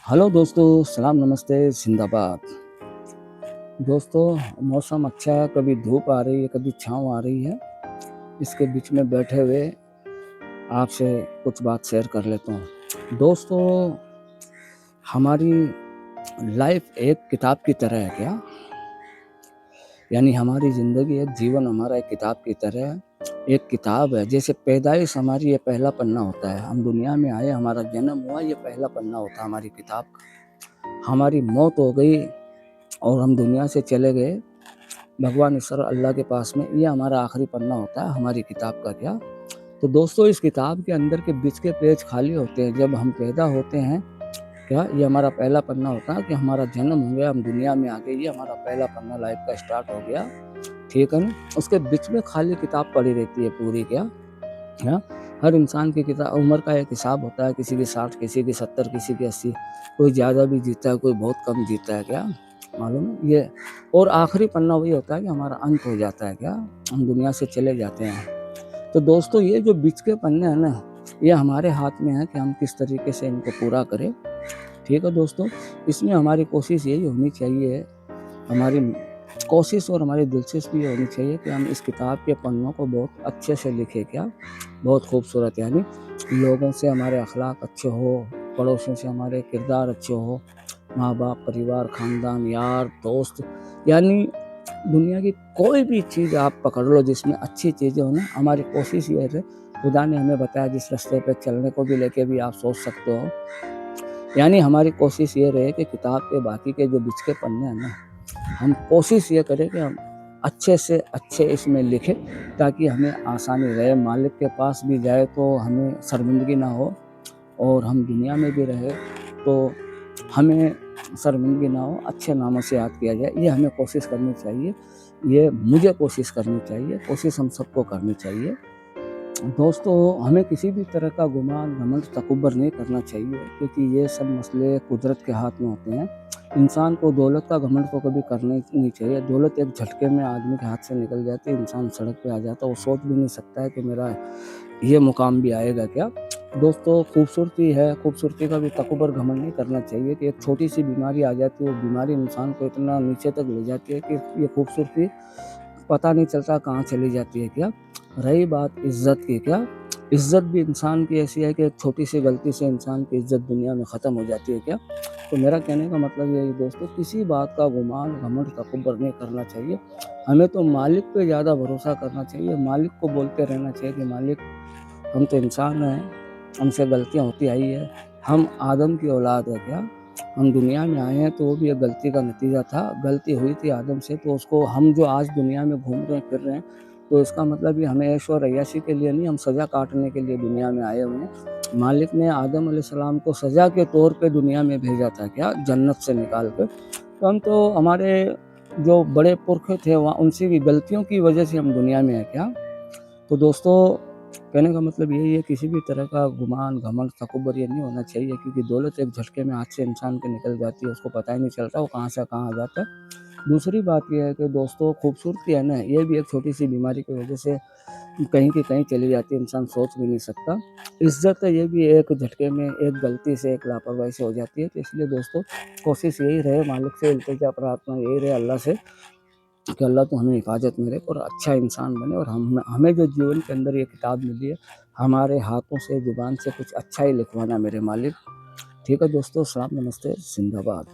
Hello दोस्तों, सलाम नमस्ते जिंदाबाद। दोस्तों, मौसम अच्छा है, कभी धूप आ रही है, कभी छाँव आ रही है। इसके बीच में बैठे हुए आपसे कुछ बात शेयर कर लेता हूँ। दोस्तों, हमारी लाइफ एक किताब की तरह है क्या? यानी हमारी ज़िंदगी एक जीवन हमारा एक किताब की तरह है। एक किताब है, जैसे पैदाइश हमारी ये पहला पन्ना होता है। हम दुनिया में आए, हमारा जन्म हुआ, ये पहला पन्ना होता है हमारी किताब का। हमारी मौत हो गई और हम दुनिया से चले गए भगवान ईश्वर अल्लाह के पास में, ये हमारा आखिरी पन्ना होता है हमारी किताब का क्या। तो दोस्तों, इस किताब के अंदर के बीच के पेज खाली होते हैं जब हम पैदा होते हैं क्या। ये हमारा पहला पन्ना होता है कि हमारा जन्म हो गया, हम दुनिया में आ गए, ये हमारा पहला पन्ना लाइफ का स्टार्ट हो गया, ठीक है ना। उसके बीच में खाली किताब पड़ी रहती है पूरी क्या। हर इंसान की किताब उम्र का एक हिसाब होता है, किसी की 60, किसी की 70, किसी की 80, कोई ज़्यादा भी जीता है, कोई बहुत कम जीता है क्या, मालूम है ये। और आखिरी पन्ना वही होता है कि हमारा अंत हो जाता है क्या, हम दुनिया से चले जाते हैं। तो दोस्तों, ये जो बीच के पन्ने हैं ना, ये हमारे हाथ में है कि हम किस तरीके से इनको पूरा करें, ठीक है दोस्तों। इसमें हमारी कोशिश यही होनी चाहिए, हमारी कोशिश और हमारी दिलचस्पी ये होनी चाहिए कि हम इस किताब के पन्नों को बहुत अच्छे से लिखें क्या, बहुत खूबसूरत। यानी लोगों से हमारे अखलाक अच्छे हो, पड़ोसियों से हमारे किरदार अच्छे हो, माँ बाप, परिवार, ख़ानदान, यार, दोस्त, यानी दुनिया की कोई भी चीज़ आप पकड़ लो जिसमें अच्छी चीज़ें हो ना। हमारी कोशिश ये है, खुदा ने हमें बताया जिस रास्ते पे चलने को भी लेके भी आप सोच सकते हो। यानी हमारी कोशिश ये रहे कि किताब के बाकी के जो बीच के पन्ने हैं ना, हम कोशिश ये करें कि हम अच्छे से अच्छे इसमें लिखें ताकि हमें आसानी रहे। मालिक के पास भी जाए तो हमें शर्मिंदगी ना हो, और हम दुनिया में भी रहे तो हमें शर्मिंदगी ना हो, अच्छे नामों से याद किया जाए। ये हमें कोशिश करनी चाहिए, ये मुझे कोशिश करनी चाहिए, कोशिश हम सबको करनी चाहिए। दोस्तों, हमें किसी भी तरह का गुमान, घमंड, तकब्बुर नहीं करना चाहिए, क्योंकि ये सब मसले कुदरत के हाथ में होते हैं। इंसान को दौलत का घमंड तो कभी करना ही नहीं चाहिए। दौलत एक झटके में आदमी के हाथ से निकल जाती है, इंसान सड़क पे आ जाता है, वो सोच भी नहीं सकता है कि मेरा ये मुकाम भी आएगा क्या। दोस्तों, खूबसूरती है, खूबसूरती का भी तकब्बुर, घमंड नहीं करना चाहिए कि एक छोटी सी बीमारी आ जाती है, वो बीमारी इंसान को इतना नीचे तक ले जाती है कि ये खूबसूरती पता नहीं चलता कहाँ चली जाती है क्या। रही बात इज़्ज़त की क्या, इज़्ज़त भी इंसान की ऐसी है कि एक छोटी सी गलती से इंसान की इज़्ज़त दुनिया में ख़त्म हो जाती है क्या। तो मेरा कहने का मतलब यही दोस्तों, किसी बात का गुमान, घमंड, तकब्बुर नहीं करना चाहिए। हमें तो मालिक पे ज़्यादा भरोसा करना चाहिए, मालिक को बोलते रहना चाहिए कि मालिक, हम तो इंसान हैं, हमसे गलतियाँ होती आई है, हम आदम की औलाद है क्या। हम दुनिया में आए हैं तो वो भी एक गलती का नतीजा था, गलती हुई थी आदम से, तो उसको हम जो आज दुनिया में घूम रहे हैं, फिर रहे हैं, तो इसका मतलब ये हमें ऐश और अय्याशी के लिए नहीं, हम सज़ा काटने के लिए दुनिया में आए हुए हैं। मालिक ने आदम अलैहिस्सलाम को सज़ा के तौर पे दुनिया में भेजा था क्या, जन्नत से निकाल कर। तो हम तो हमारे जो बड़े पुरखे थे वहाँ, उनसे भी गलतियों की वजह से हम दुनिया में आए क्या। तो दोस्तों, कहने का मतलब यही है, किसी भी तरह का गुमान, घमंड, तकब्बुर ये नहीं होना चाहिए, क्योंकि दौलत एक झटके में हाथ से इंसान के निकल जाती है, उसको पता ही नहीं चलता वो कहाँ से कहाँ आ जाता है। दूसरी बात ये है कि दोस्तों, खूबसूरती है ना, ये भी एक छोटी सी बीमारी की वजह से कहीं की कहीं चली जाती है, इंसान सोच भी नहीं सकता। इज़्ज़त है, ये भी एक झटके में, एक गलती से, एक लापरवाही से हो जाती है। तो इसलिए दोस्तों, कोशिश यही रहे, मालिक से इल्तिजा प्रार्थना यही रहे अल्लाह से कि अल्लाह तो हमें हिफाजत में रखे और अच्छा इंसान बने, और हमें जो जीवन के अंदर ये किताब मिली है, हमारे हाथों से, ज़ुबान से कुछ अच्छा ही लिखवाना मेरे मालिक। ठीक है दोस्तों, सलाम नमस्ते, जिंदाबाद।